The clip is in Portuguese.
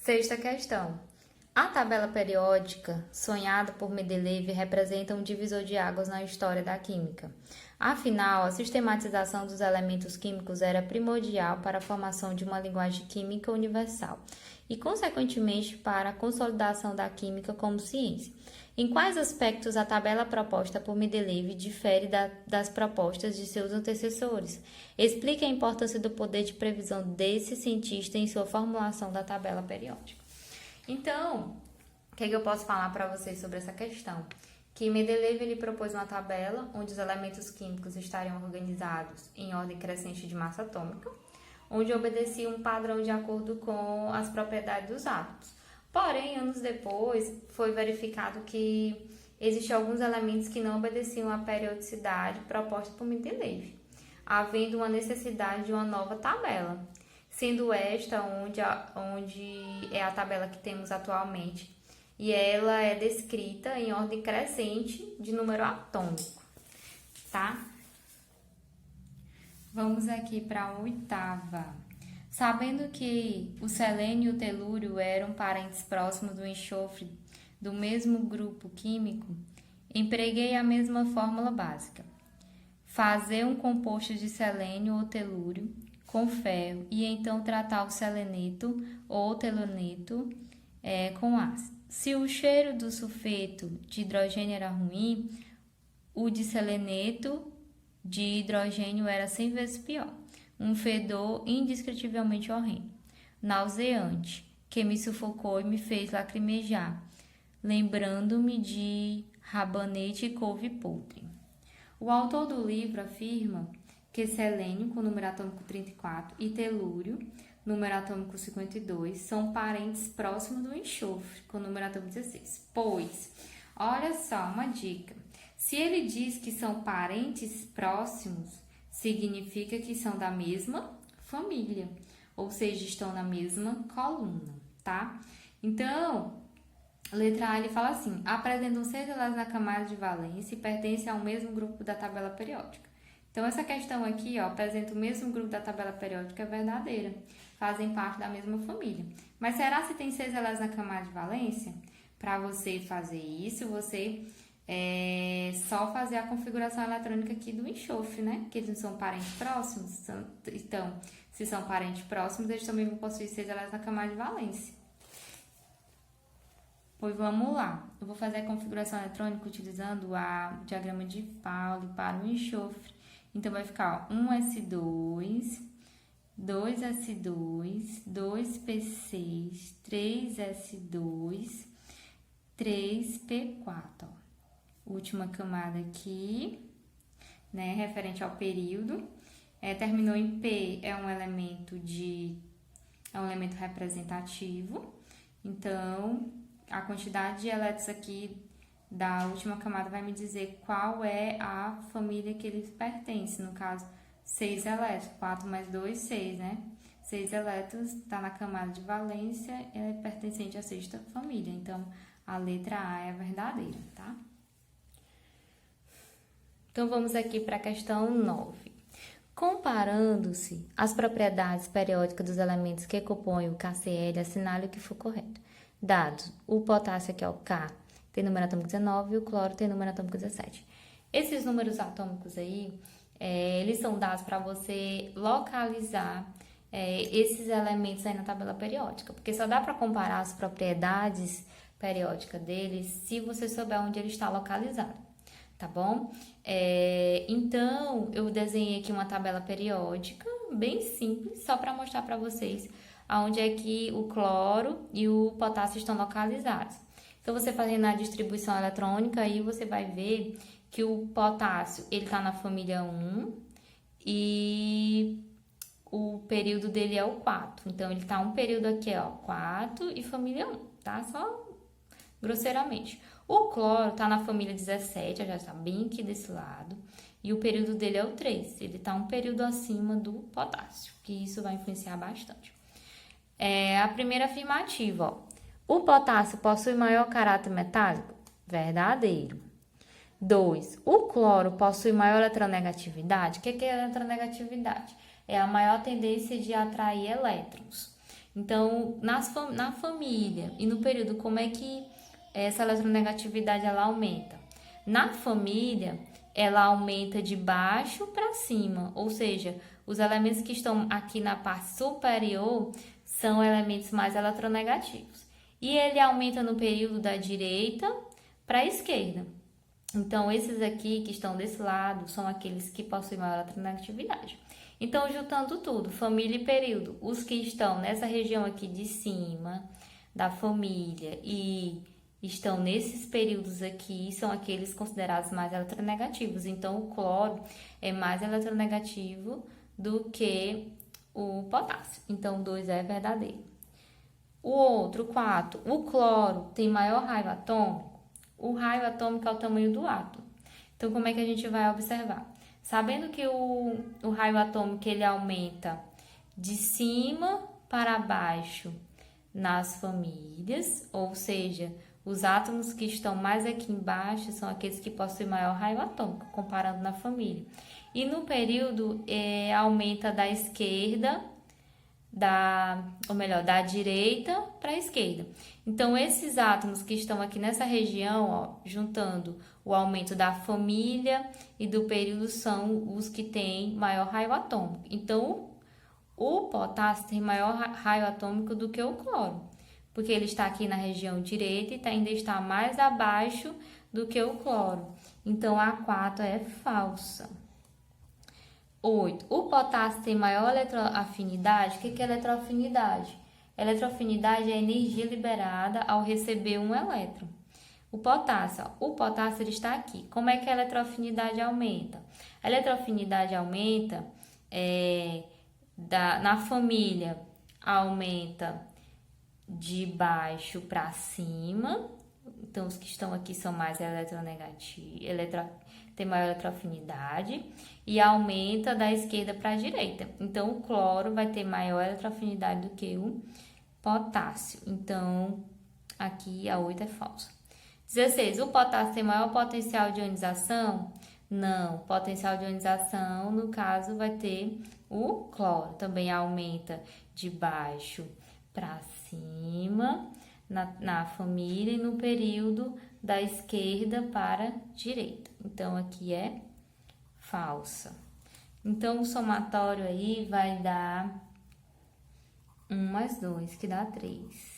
Sexta questão. A tabela periódica, sonhada por Mendeleev, representa um divisor de águas na história da química. Afinal, a sistematização dos elementos químicos era primordial para a formação de uma linguagem química universal e, consequentemente, para a consolidação da química como ciência. Em quais aspectos a tabela proposta por Mendeleev difere das propostas de seus antecessores? Explique a importância do poder de previsão desse cientista em sua formulação da tabela periódica. Então, o que eu posso falar para vocês sobre essa questão? Que Mendeleev ele propôs uma tabela onde os elementos químicos estariam organizados em ordem crescente de massa atômica, onde obedecia um padrão de acordo com as propriedades dos átomos. Porém, anos depois, foi verificado que existiam alguns elementos que não obedeciam à periodicidade proposta por Mendeleev, havendo uma necessidade de uma nova tabela, sendo esta onde é a tabela que temos atualmente, e ela é descrita em ordem crescente de número atômico, tá? Vamos aqui para a oitava. Sabendo que o selênio e o telúrio eram parentes próximos do enxofre do mesmo grupo químico, empreguei a mesma fórmula básica. Fazer um composto de selênio ou telúrio com ferro e então tratar o seleneto ou teluneto com ácido. Se o cheiro do sulfeto de hidrogênio era ruim, o de seleneto de hidrogênio era 100 vezes pior. Um fedor indescritivelmente horrendo, nauseante, que me sufocou e me fez lacrimejar, lembrando-me de rabanete e couve podre. O autor do livro afirma que selênio, com número atômico 34, e telúrio, número atômico 52, são parentes próximos do enxofre, com número atômico 16. Pois, olha só, uma dica. Se ele diz que são parentes próximos, significa que são da mesma família, ou seja, estão na mesma coluna, tá? Então, letra A, ele fala assim: apresentam 6 elétrons na camada de valência e pertencem ao mesmo grupo da tabela periódica. Então, essa questão aqui, ó, apresenta o mesmo grupo da tabela periódica, é verdadeira. Fazem parte da mesma família. Mas será se tem 6 elétrons na camada de valência? Para você fazer isso, você só fazer a configuração eletrônica aqui do enxofre, né? Que eles são parentes próximos. Então, se são parentes próximos, eles também vão possuir 6 elétrons na camada de valência. Pois vamos lá. Eu vou fazer a configuração eletrônica utilizando o diagrama de Pauli para o enxofre. Então, vai ficar 1s2, 2s2, 2p6, 3s2, 3p4, ó. Última camada aqui, né, referente ao período. Terminou em P, é um elemento representativo. Então, a quantidade de elétrons aqui da última camada vai me dizer qual é a família que eles pertencem. No caso, 6 elétrons, 4 mais 2, 6, né? 6 elétrons está na camada de valência, é pertencente à sexta família. Então, a letra A é a verdadeira, tá? Então, vamos aqui para a questão 9. Comparando-se as propriedades periódicas dos elementos que compõem o KCl, assinale o que for correto. Dados: o potássio, que é o K, tem número atômico 19 e o cloro tem número atômico 17. Esses números atômicos aí, eles são dados para você localizar esses elementos aí na tabela periódica, porque só dá para comparar as propriedades periódicas deles se você souber onde ele está localizado. Tá bom? Então, eu desenhei aqui uma tabela periódica, bem simples, só para mostrar para vocês aonde é que o cloro e o potássio estão localizados. Então, você fazendo a distribuição eletrônica, aí você vai ver que o potássio, ele está na família 1 e o período dele é o 4. Então, ele está um período aqui, ó, 4 e família 1, tá? Só grosseiramente. O cloro está na família 17, já está bem aqui desse lado, e o período dele é o 3, ele está um período acima do potássio, que isso vai influenciar bastante. A primeira afirmativa, ó, o potássio possui maior caráter metálico? Verdadeiro. 2. O cloro possui maior eletronegatividade? O que é eletronegatividade? É a maior tendência de atrair elétrons. Então, na família e no período, como é que essa eletronegatividade ela aumenta? Na família, ela aumenta de baixo para cima, ou seja, os elementos que estão aqui na parte superior são elementos mais eletronegativos. E ele aumenta no período da direita para a esquerda. Então, esses aqui que estão desse lado são aqueles que possuem maior eletronegatividade. Então, juntando tudo, família e período, os que estão nessa região aqui de cima da família e estão nesses períodos aqui são aqueles considerados mais eletronegativos. Então, o cloro é mais eletronegativo do que o potássio. Então, 2 é verdadeiro. O outro, 4, o cloro tem maior raio atômico? O raio atômico é o tamanho do átomo. Então, como é que a gente vai observar? Sabendo que o raio atômico ele aumenta de cima para baixo nas famílias, ou seja, os átomos que estão mais aqui embaixo são aqueles que possuem maior raio atômico, comparando na família. E no período, aumenta da esquerda, da direita para a esquerda. Então, esses átomos que estão aqui nessa região, ó, juntando o aumento da família e do período, são os que têm maior raio atômico. Então, o potássio tem maior raio atômico do que o cloro, porque ele está aqui na região direita e ainda está mais abaixo do que o cloro. Então, a 4 é falsa. 8. O potássio tem maior eletroafinidade. O que é eletroafinidade? Eletroafinidade é a energia liberada ao receber um elétron. O potássio ele está aqui. Como é que a eletroafinidade aumenta? A eletroafinidade aumenta na família, aumenta de baixo para cima. Então, os que estão aqui são mais eletronegativos, tem maior eletroafinidade e aumenta da esquerda para a direita. Então, o cloro vai ter maior eletroafinidade do que o potássio. Então, aqui a 8 é falsa. 16. O potássio tem maior potencial de ionização? Não. Potencial de ionização, no caso, vai ter o cloro. Também aumenta de baixo para cima na família e no período da esquerda para a direita. Então, aqui é falsa. Então, o somatório aí vai dar 1 mais 2, que dá 3.